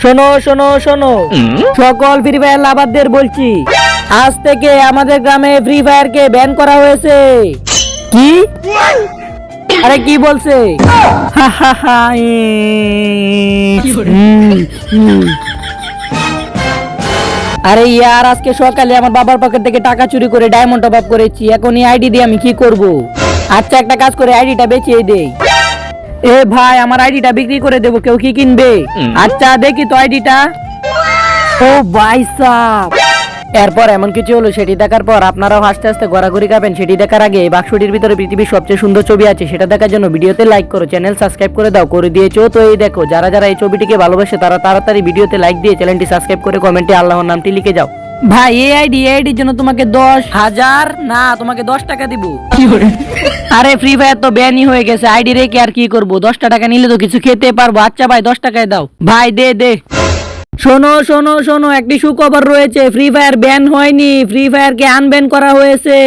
শোনো শোনো শোনো সকল ফ্রি ফায়ার লাভারদের বলছি, আজ থেকে আমাদের গ্রামে ফ্রি ফায়ার কে ব্যান করা হয়েছে। কি? আরে কি বলছে? হা হা হা, আরে ইয়ার আজকে সকালে আমার বাবার পকেট থেকে টাকা চুরি করে ডায়মন্ড টপ আপ করেছি, এখন এই আইডি দিয়ে আমি কি করব? আচ্ছা একটা কাজ করে আইডিটা বেচিয়ে দেই। এ ভাই আমার আইডিটা বিক্রি করে দেবো, কেউ কি কিনবে? আচ্ছা দেখি তো আইডিটা। ও ভাই সাব, এরপর এমন কিছু হলো সেটি দেখার পর আপনারাও আস্তে আস্তে ঘোরাঘুরি খাবেন। সেটি দেখার আগে এই বাক্সটির ভিতরে পৃথিবীর সবচেয়ে সুন্দর ছবি আছে, সেটা দেখার জন্য ভিডিওতে লাইক করো, চ্যানেল সাবস্ক্রাইব করে দাও। করে দিয়েছো তো এই দেখো, যারা যারা এই ছবিটিকে ভালোবাসে তারা তাড়াতাড়ি ভিডিওতে লাইক দিয়ে চ্যানেলটি সাবস্ক্রাইব করে কমেন্টে আল্লাহর নামটি লিখে যাও। ভাই এই আইডির জন্য তোমাকে 10,000 না তোমাকে 10 টাকা দিব। আরে ফ্রি ফায়ার তো ব্যানই হয়ে গেছে, আইডি রেখে আর কি করবো? 10 টাকা নিলে তো কিছু খেতে পারবো। আচ্ছা ভাই 10 টাকায় দাও। ভাই দে দে। শোনো শোনো শোনো, একটি সুখবর রয়েছে, ফ্রি ফায়ার ব্যান হয়নি, ফ্রি ফায়ার কে আনব্যান করা হয়েছে।